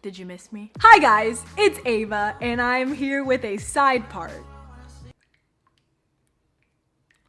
Did you miss me? Hi guys, it's Ava, and I'm here with a side part.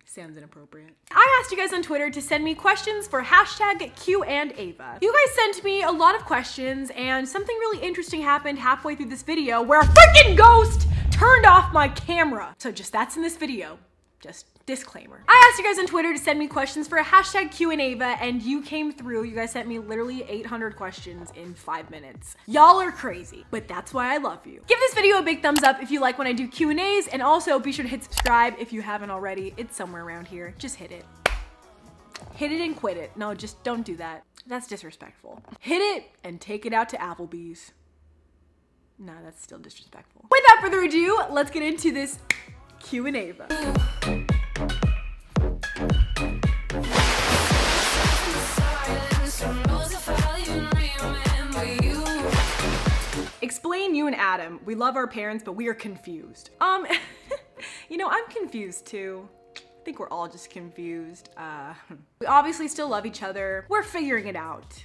Sounds inappropriate. I asked you guys on Twitter to send me questions for hashtag Q&Ava. You guys sent me a lot of questions, and something really interesting happened halfway through this video where a freaking ghost turned off my camera. So just that's in this video. Just disclaimer. I asked you guys on Twitter to send me questions for a hashtag Q&Ava, and you came through. You guys sent me literally 800 questions in 5 minutes. Y'all are crazy, but that's why I love you. Give this video a big thumbs up if you like when I do Q&As, and also be sure to hit subscribe if you haven't already. It's somewhere around here. Just hit it. Hit it and quit it. No, just don't do that. That's disrespectful. Hit it and take it out to Applebee's. No, that's still disrespectful. Without further ado, let's get into this Q&Ava. Explain you and Adam. We love our parents, but we are confused. You know, I'm confused too. I think we're all just confused. We obviously still love each other. We're figuring it out.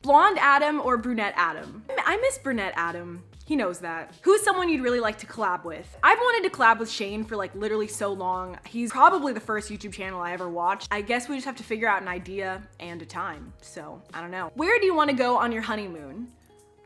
Blonde Adam or brunette Adam? I miss brunette Adam. He knows that. Who's someone you'd really like to collab with? I've wanted to collab with Shane for like literally so long. He's probably the first YouTube channel I ever watched. I guess we just have to figure out an idea and a time. So I don't know. Where do you want to go on your honeymoon?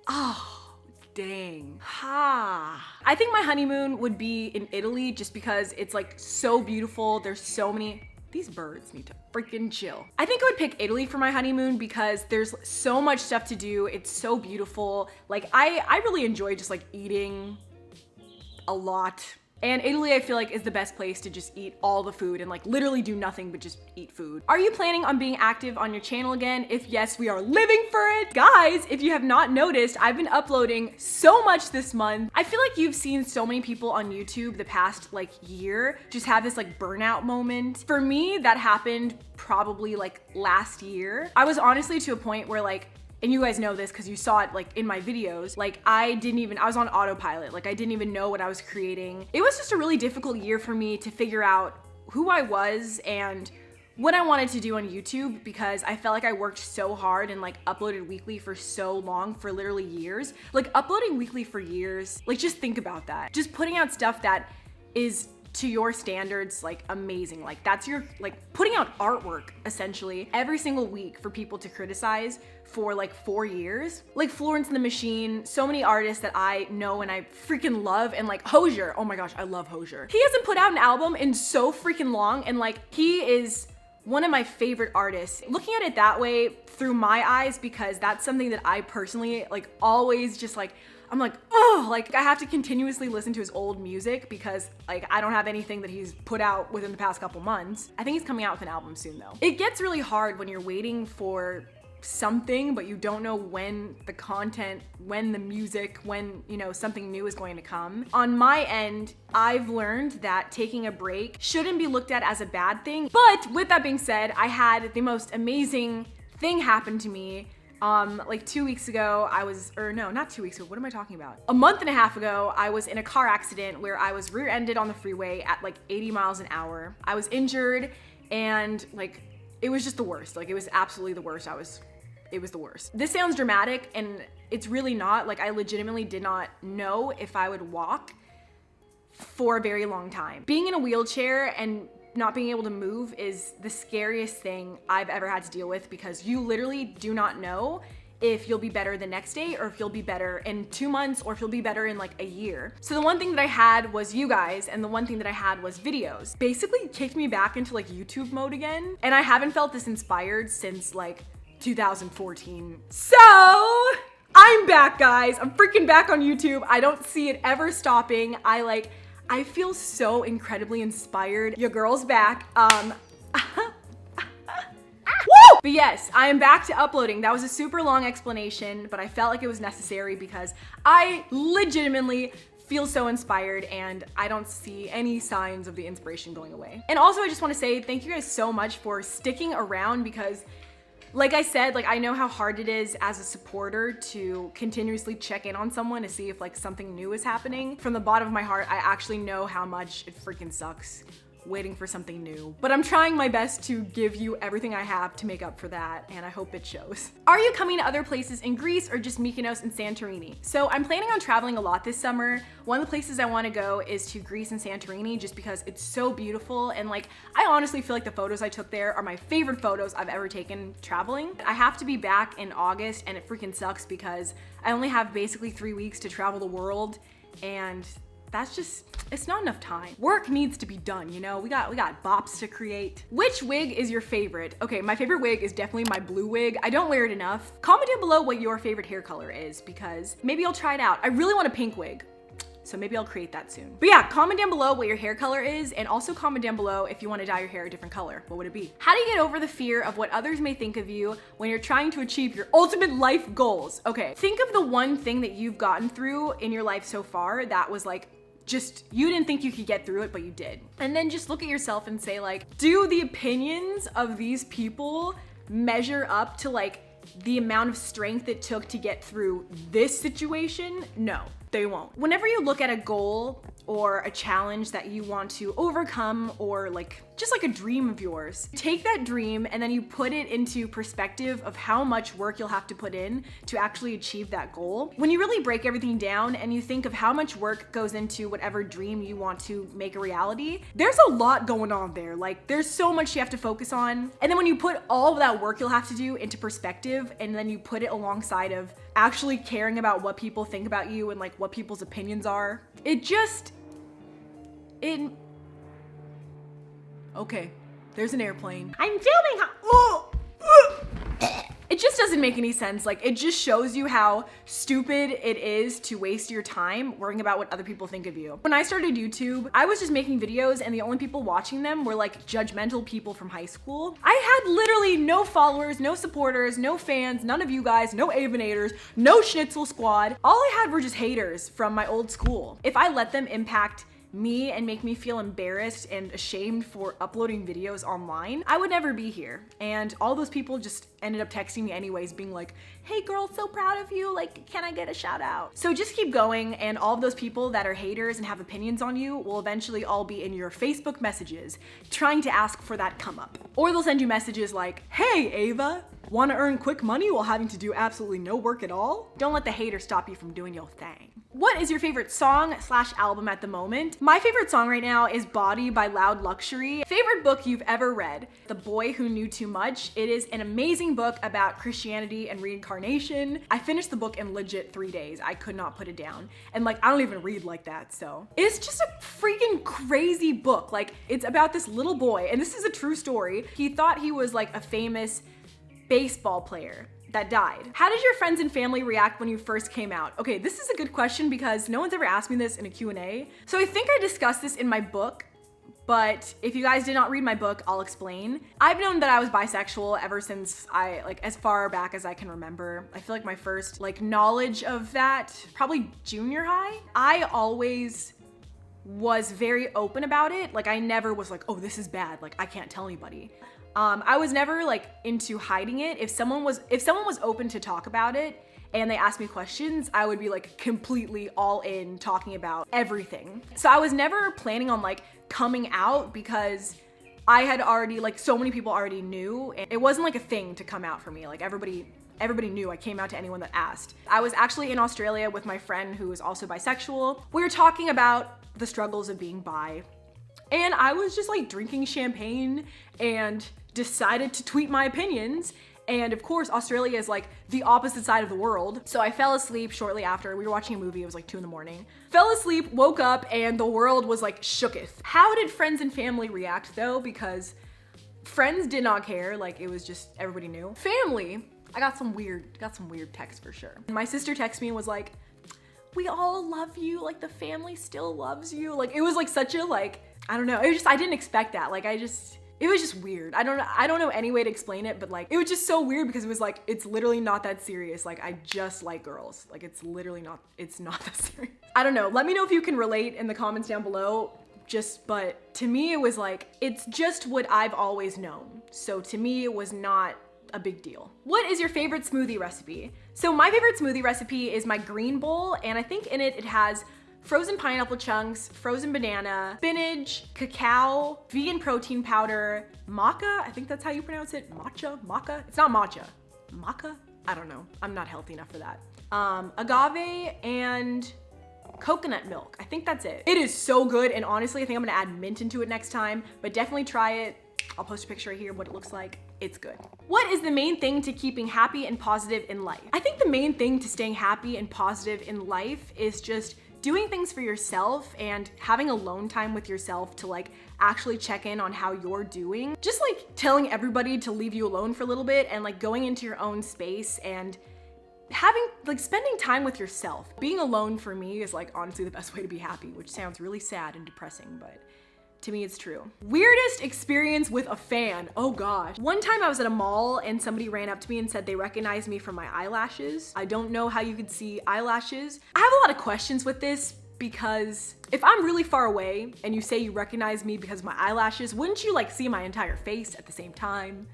Oh, dang. I think my honeymoon would be in Italy just because it's like so beautiful. There's so many. These birds need to freaking chill. I think I would pick Italy for my honeymoon because there's so much stuff to do. It's so beautiful. Like I really enjoy just like eating a lot. And Italy, I feel like, is the best place to just eat all the food and like literally do nothing but just eat food. Are you planning on being active on your channel again? If yes, we are living for it. Guys, if you have not noticed, I've been uploading so much this month. I feel like you've seen so many people on YouTube the past like year just have this like burnout moment. For me, that happened probably like last year. I was honestly to a point where like, and you guys know this because you saw it like in my videos, like I was on autopilot. Like I didn't even know what I was creating. It was just a really difficult year for me to figure out who I was and what I wanted to do on YouTube because I felt like I worked so hard and like uploaded weekly for so long, for literally years. Like uploading weekly for years, like just think about that. Just putting out stuff that is to your standards, like amazing. Like that's your, like putting out artwork essentially every single week for people to criticize for like 4 years. Like Florence and the Machine, so many artists that I know and I freaking love, and like Hozier, oh my gosh, I love Hozier. He hasn't put out an album in so freaking long, and like he is one of my favorite artists. Looking at it that way through my eyes, because that's something that I personally like always just like, I'm like, oh, like I have to continuously listen to his old music because like I don't have anything that he's put out within the past couple months. I think he's coming out with an album soon though. It gets really hard when you're waiting for something, but you don't know when the content, when the music, when, you know, something new is going to come. On my end, I've learned that taking a break shouldn't be looked at as a bad thing. But with that being said, I had the most amazing thing happen to me. Like 2 weeks ago, not 2 weeks ago, what am I talking about? A month and a half ago, I was in a car accident where I was rear-ended on the freeway at like 80 miles an hour. I was injured and like, it was just the worst. Like it was absolutely the worst. It was the worst. This sounds dramatic and it's really not. Like I legitimately did not know if I would walk for a very long time. Being in a wheelchair and not being able to move is the scariest thing I've ever had to deal with because you literally do not know if you'll be better the next day or if you'll be better in 2 months or if you'll be better in like a year. So the one thing that I had was you guys, and the one thing that I had was videos. Basically kicked me back into like YouTube mode again. And I haven't felt this inspired since like 2014. So I'm back, guys. I'm freaking back on YouTube. I don't see it ever stopping. I feel so incredibly inspired. Your girl's back. Woo! But yes, I am back to uploading. That was a super long explanation, but I felt like it was necessary because I legitimately feel so inspired and I don't see any signs of the inspiration going away. And also I just want to say thank you guys so much for sticking around because like I said, like I know how hard it is as a supporter to continuously check in on someone to see if like something new is happening. From the bottom of my heart, I actually know how much it freaking sucks waiting for something new. But I'm trying my best to give you everything I have to make up for that, and I hope it shows. Are you coming to other places in Greece or just Mykonos and Santorini? So I'm planning on traveling a lot this summer. One of the places I want to go is to Greece and Santorini just because it's so beautiful, and like I honestly feel like the photos I took there are my favorite photos I've ever taken traveling. I have to be back in August and it freaking sucks because I only have basically 3 weeks to travel the world, and that's just, it's not enough time. Work needs to be done, you know? We got bops to create. Which wig is your favorite? Okay, my favorite wig is definitely my blue wig. I don't wear it enough. Comment down below what your favorite hair color is because maybe I'll try it out. I really want a pink wig, so maybe I'll create that soon. But yeah, comment down below what your hair color is, and also comment down below if you want to dye your hair a different color. What would it be? How do you get over the fear of what others may think of you when you're trying to achieve your ultimate life goals? Okay, think of the one thing that you've gotten through in your life so far that was like, just, you didn't think you could get through it, but you did. And then just look at yourself and say like, do the opinions of these people measure up to like the amount of strength it took to get through this situation? No, they won't. Whenever you look at a goal or a challenge that you want to overcome, or like just like a dream of yours, take that dream and then you put it into perspective of how much work you'll have to put in to actually achieve that goal. When you really break everything down and you think of how much work goes into whatever dream you want to make a reality, there's a lot going on there. Like there's so much you have to focus on. And then when you put all of that work you'll have to do into perspective, and then you put it alongside of actually caring about what people think about you and like what people's opinions are, okay, there's an airplane. I'm filming. It just doesn't make any sense. Like, it just shows you how stupid it is to waste your time worrying about what other people think of you. When I started YouTube, I was just making videos and the only people watching them were like judgmental people from high school. I had literally no followers, no supporters, no fans, none of you guys, no Avenators, no Schnitzel Squad. All I had were just haters from my old school. If I let them impact me and make me feel embarrassed and ashamed for uploading videos online, I would never be here. And all those people just ended up texting me anyways, being like, hey girl, so proud of you, like, can I get a shout out? So just keep going, and all of those people that are haters and have opinions on you will eventually all be in your Facebook messages trying to ask for that come up. Or they'll send you messages like, hey Ava, want to earn quick money while having to do absolutely no work at all? Don't let the hater stop you from doing your thing. What is your favorite song/album at the moment? My favorite song right now is Body by Loud Luxury. Favorite book you've ever read? The Boy Who Knew Too Much. It is an amazing book about Christianity and reincarnation. I finished the book in legit 3 days. I could not put it down. And like, I don't even read like that, so. It's just a freaking crazy book. Like, it's about this little boy, and this is a true story. He thought he was like a famous baseball player that died. How did your friends and family react when you first came out? Okay, this is a good question because no one's ever asked me this in a Q&A. So I think I discussed this in my book, but if you guys did not read my book, I'll explain. I've known that I was bisexual ever since as far back as I can remember. I feel like my first knowledge of that, probably junior high. I always was very open about it. Like, I never was like, oh, this is bad, like I can't tell anybody. I was never like into hiding it. If someone was open to talk about it and they asked me questions, I would be like completely all in talking about everything. So I was never planning on like coming out because I had already, like, so many people already knew. And it wasn't like a thing to come out for me. Like everybody knew. I came out to anyone that asked. I was actually in Australia with my friend who is also bisexual. We were talking about the struggles of being bi. And I was just like drinking champagne and decided to tweet my opinions. And of course, Australia is like the opposite side of the world. So I fell asleep shortly after. We were watching a movie, it was like 2 a.m. Fell asleep, woke up, and the world was like shooketh. How did friends and family react though? Because friends did not care, like it was just, everybody knew. Family, I got some weird texts for sure. My sister texted me and was like, we all love you, like the family still loves you. Like it was like such a like, I don't know, it was just, I didn't expect that. Like it was just weird. I don't know any way to explain it, but like, it was just so weird because it was like, it's literally not that serious. Like I just like girls. Like it's not that serious. I don't know. Let me know if you can relate in the comments down below. But to me, it was like, it's just what I've always known. So to me, it was not a big deal. What is your favorite smoothie recipe? So my favorite smoothie recipe is my green bowl, and I think in it has frozen pineapple chunks, frozen banana, spinach, cacao, vegan protein powder, maca, I think that's how you pronounce it, maca? It's not matcha, maca? I don't know, I'm not healthy enough for that. Agave and coconut milk, I think that's it. It is so good, and honestly, I think I'm gonna add mint into it next time, but definitely try it. I'll post a picture right here of what it looks like. It's good. What is the main thing to keeping happy and positive in life? I think the main thing to staying happy and positive in life is just doing things for yourself and having alone time with yourself to like actually check in on how you're doing. Just like telling everybody to leave you alone for a little bit and like going into your own space and having like spending time with yourself. Being alone for me is like honestly the best way to be happy, which sounds really sad and depressing, but to me, it's true. Weirdest experience with a fan. Oh gosh. One time I was at a mall and somebody ran up to me and said they recognized me from my eyelashes. I don't know how you could see eyelashes. I have a lot of questions with this because if I'm really far away and you say you recognize me because of my eyelashes, wouldn't you like see my entire face at the same time?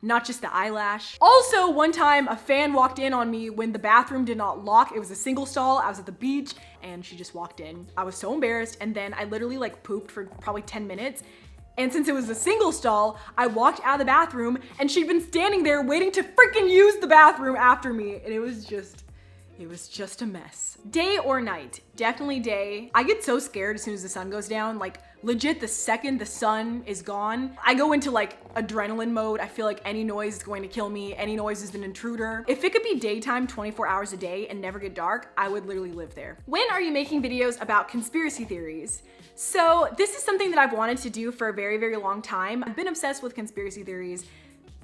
Not just the eyelash. Also, one time a fan walked in on me when the bathroom did not lock. It was a single stall. I was at the beach and she just walked in. I was so embarrassed, and then I literally like pooped for probably 10 minutes. And since it was a single stall, I walked out of the bathroom and she'd been standing there waiting to freaking use the bathroom after me. And it was just a mess. Day or night? Definitely day. I get so scared as soon as the sun goes down. Like legit, the second the sun is gone, I go into like adrenaline mode. I feel like any noise is going to kill me. Any noise is an intruder. If it could be daytime 24 hours a day and never get dark, I would literally live there. When are you making videos about conspiracy theories? So this is something that I've wanted to do for a very, very long time. I've been obsessed with conspiracy theories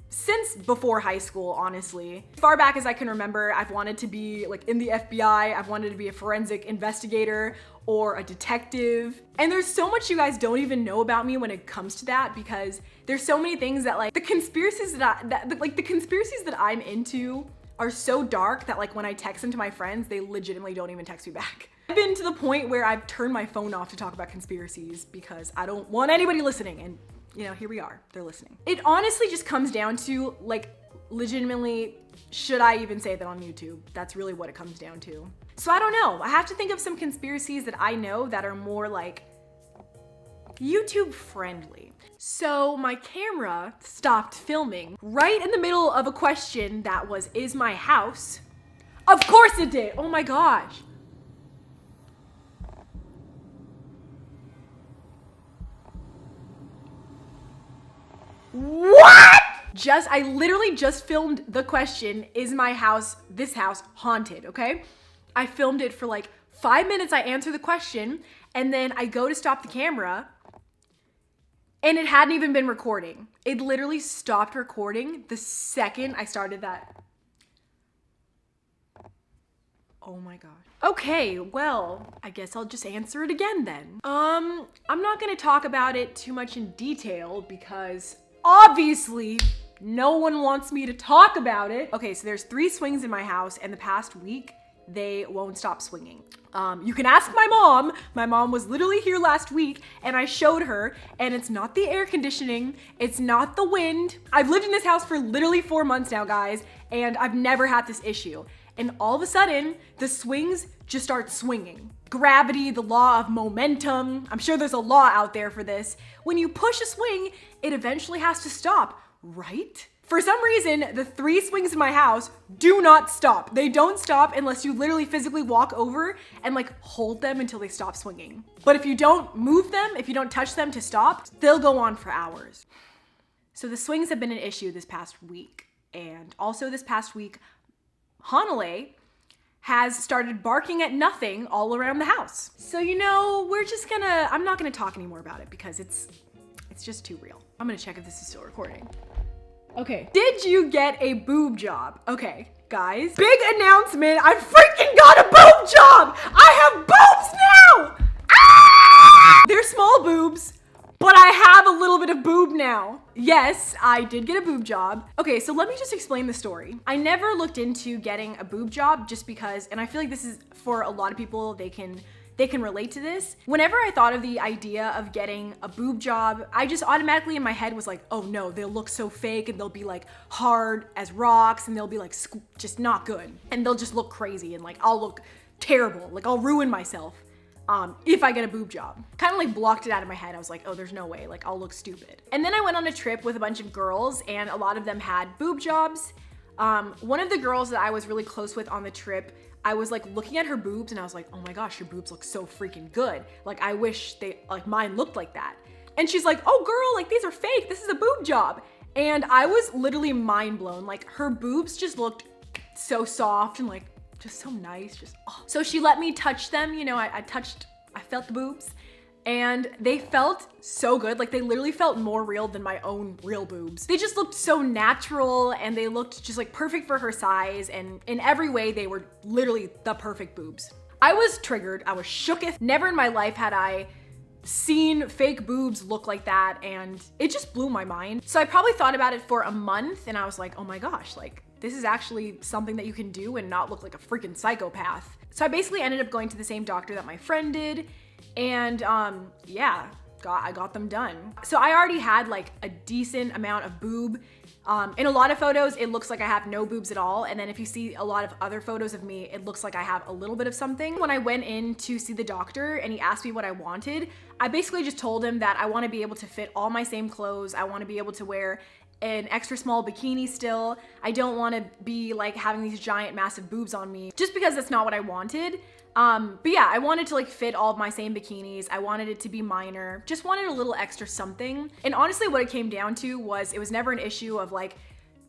since before high school, honestly. As far back as I can remember, I've wanted to be like in the FBI, I've wanted to be a forensic investigator or a detective. And there's so much you guys don't even know about me when it comes to that, because there's so many things that like the conspiracies that I'm into are so dark that like when I text them to my friends, they legitimately don't even text me back. I've been to the point where I've turned my phone off to talk about conspiracies because I don't want anybody listening, and you know, here we are, they're listening. It honestly just comes down to like, legitimately, should I even say that on YouTube? That's really what it comes down to. So I don't know, I have to think of some conspiracies that I know that are more like YouTube friendly. So my camera stopped filming right in the middle of a question that was, is my house? Of course it did, oh my gosh. What? I literally just filmed the question, is my house, this house, haunted, okay? I filmed it for like 5 minutes, I answer the question, and then I go to stop the camera, and it hadn't even been recording. It literally stopped recording the second I started that. Oh my gosh. Okay, well, I guess I'll just answer it again then. I'm not gonna talk about it too much in detail because obviously, no one wants me to talk about it. Okay, so there's 3 swings in my house, and the past week, they won't stop swinging. You can ask my mom. My mom was literally here last week, and I showed her, and it's not the air conditioning, it's not the wind. I've lived in this house for literally 4 months now, guys, and I've never had this issue. And all of a sudden, the swings just start swinging. Gravity, the law of momentum. I'm sure there's a law out there for this. When you push a swing, it eventually has to stop, right? For some reason, the 3 swings in my house do not stop. They don't stop unless you literally physically walk over and like hold them until they stop swinging. But if you don't move them, if you don't touch them to stop, they'll go on for hours. So the swings have been an issue this past week. And also this past week, Hanale has started barking at nothing all around the house. So, you know, I'm not gonna talk anymore about it because it's just too real. I'm gonna check if this is still recording. Okay, did you get a boob job? Okay, guys, big announcement, I freaking got a boob job! I have boobs now! Ah! They're small boobs, but I have a little bit of boob now. Yes, I did get a boob job. Okay, so let me just explain the story. I never looked into getting a boob job just because, and I feel like this is for a lot of people, they can relate to this. Whenever I thought of the idea of getting a boob job, I just automatically in my head was like, oh no, they'll look so fake and they'll be like hard as rocks and they'll be like just not good. And they'll just look crazy and like I'll look terrible, like I'll ruin myself. if I get a boob job. Kind of like blocked it out of my head. I was like, oh, there's no way, like I'll look stupid. And then I went on a trip with a bunch of girls and a lot of them had boob jobs. One of the girls that I was really close with on the trip, I was like looking at her boobs and I was like, oh my gosh, your boobs look so freaking good. Like I wish mine looked like that. And she's like, oh girl, like these are fake. This is a boob job. And I was literally mind blown. Like her boobs just looked so soft and like just so nice, just oh. So she let me touch them, you know, I felt the boobs and they felt so good. Like they literally felt more real than my own real boobs. They just looked so natural and they looked just like perfect for her size, and in every way they were literally the perfect boobs. I was triggered, I was shooketh. Never in my life had I seen fake boobs look like that, and it just blew my mind. So I probably thought about it for a month and I was like, oh my gosh, like this is actually something that you can do and not look like a freaking psychopath. So I basically ended up going to the same doctor that my friend did, and yeah, I got them done. So I already had like a decent amount of boob. In a lot of photos, it looks like I have no boobs at all. And then if you see a lot of other photos of me, it looks like I have a little bit of something. When I went in to see the doctor and he asked me what I wanted, I basically just told him that I want to be able to fit all my same clothes. I want to be able to wear an extra small bikini still. I don't want to be like having these giant massive boobs on me, just because that's not what I wanted. But yeah, I wanted to like fit all of my same bikinis. I wanted it to be minor, just wanted a little extra something. And honestly, what it came down to was it was never an issue of like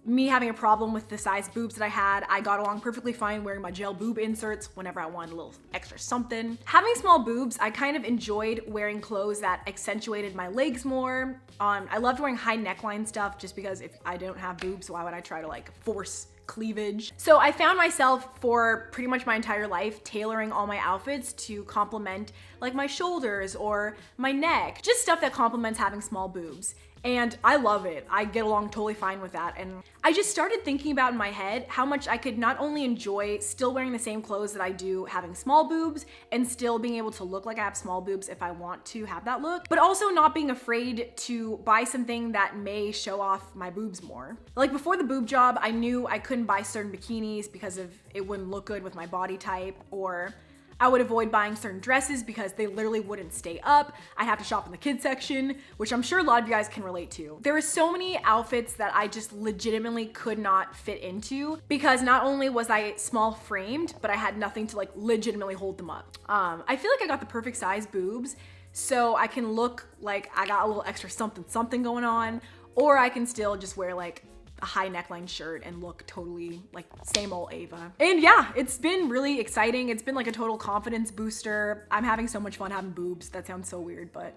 me having a problem with the size boobs that I had. I got along perfectly fine wearing my gel boob inserts whenever I wanted a little extra something. Having small boobs, I kind of enjoyed wearing clothes that accentuated my legs more. I loved wearing high neckline stuff just because if I don't have boobs, why would I try to like force cleavage? So I found myself for pretty much my entire life tailoring all my outfits to complement like my shoulders or my neck, just stuff that complements having small boobs. And I love it. I get along totally fine with that. And I just started thinking about in my head how much I could not only enjoy still wearing the same clothes that I do having small boobs and still being able to look like I have small boobs if I want to have that look, but also not being afraid to buy something that may show off my boobs more. Like before the boob job, I knew I couldn't buy certain bikinis because it wouldn't look good with my body type, or I would avoid buying certain dresses because they literally wouldn't stay up. I'd have to shop in the kids section, which I'm sure a lot of you guys can relate to. There were so many outfits that I just legitimately could not fit into because not only was I small framed, but I had nothing to like legitimately hold them up. I feel like I got the perfect size boobs, so I can look like I got a little extra something going on, or I can still just wear like a high neckline shirt and look totally like same old Eva. And yeah, it's been really exciting. It's been like a total confidence booster. I'm having so much fun having boobs. That sounds so weird, but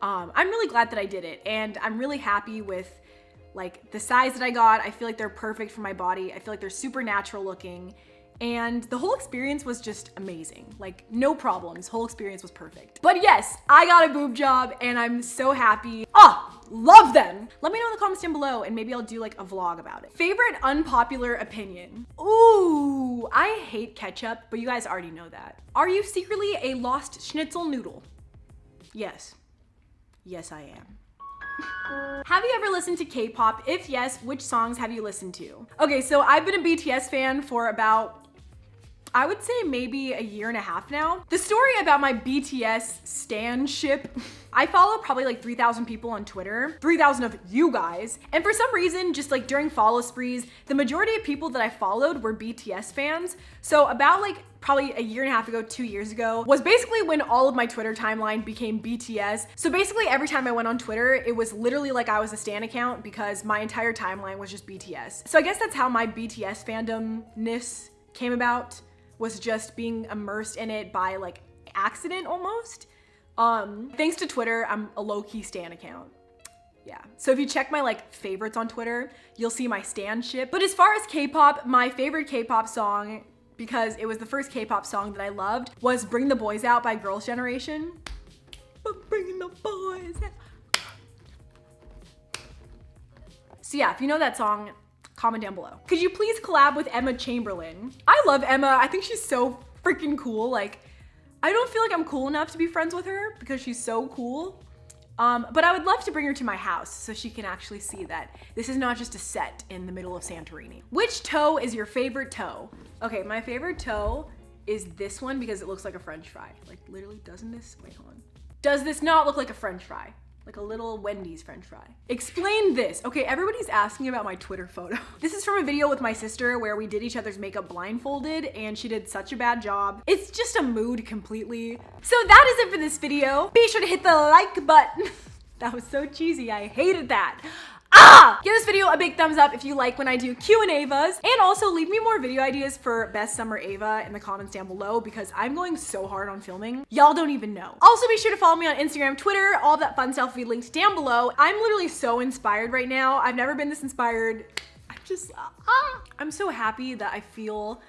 I'm really glad that I did it. And I'm really happy with like the size that I got. I feel like they're perfect for my body. I feel like they're super natural looking. And the whole experience was just amazing. Like no problems, whole experience was perfect. But yes, I got a boob job and I'm so happy. Love them. Let me know in the comments down below and maybe I'll do like a vlog about it. Favorite unpopular opinion. Ooh, I hate ketchup, but you guys already know that. Are you secretly a lost schnitzel noodle? Yes. Yes, I am. Have you ever listened to K-pop? If yes, which songs have you listened to? Okay, so I've been a BTS fan for about, I would say maybe a year and a half now. The story about my BTS stan-ship, I follow probably like 3,000 people on Twitter, 3,000 of you guys. And for some reason, just like during follow sprees, the majority of people that I followed were BTS fans. So about like probably a year and a half ago, 2 years ago, was basically when all of my Twitter timeline became BTS. So basically every time I went on Twitter, it was literally like I was a stan account because my entire timeline was just BTS. So I guess that's how my BTS fandomness came about, was just being immersed in it by like accident almost. Thanks to Twitter, I'm a low-key stan account. Yeah, so if you check my like favorites on Twitter, you'll see my stan ship. But as far as K-pop, my favorite K-pop song, because it was the first K-pop song that I loved, was Bring the Boys Out by Girls' Generation. Bringing the boys out. So yeah, if you know that song, comment down below. Could you please collab with Emma Chamberlain? I love Emma. I think she's so freaking cool. Like, I don't feel like I'm cool enough to be friends with her because she's so cool. But I would love to bring her to my house so she can actually see that this is not just a set in the middle of Santorini. Which toe is your favorite toe? Okay, my favorite toe is this one because it looks like a French fry. Like literally, doesn't this, wait, hold on. Does this not look like a French fry? Like a little Wendy's French fry. Explain this. Okay, everybody's asking about my Twitter photo. This is from a video with my sister where we did each other's makeup blindfolded and she did such a bad job. It's just a mood completely. So that is it for this video. Be sure to hit the like button. That was so cheesy, I hated that. Give this video a big thumbs up if you like when I do Q&Avas, and also leave me more video ideas for best summer Ava in the comments down below because I'm going so hard on filming. Y'all don't even know. Also be sure to follow me on Instagram, Twitter, all that fun stuff will be linked down below. I'm literally so inspired right now. I've never been this inspired. I'm so happy that I feel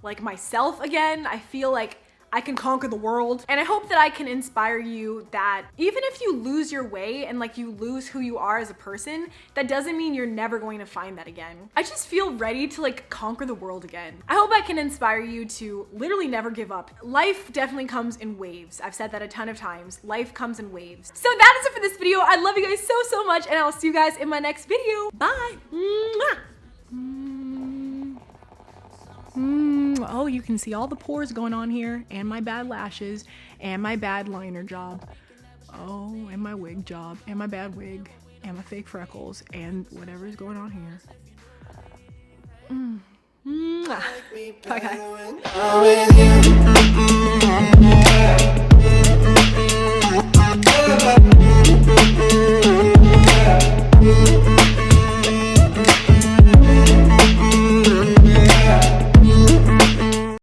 like myself again. I feel like I can conquer the world. And I hope that I can inspire you that even if you lose your way and like you lose who you are as a person, that doesn't mean you're never going to find that again. I just feel ready to like conquer the world again. I hope I can inspire you to literally never give up. Life definitely comes in waves. I've said that a ton of times. Life comes in waves. So that is it for this video. I love you guys so, so much, and I'll see you guys in my next video. Bye. Mwah. Oh, you can see all the pores going on here, and my bad lashes, and my bad liner job. Oh, and my wig job, and my bad wig, and my fake freckles, and whatever's going on here. Bye, guys.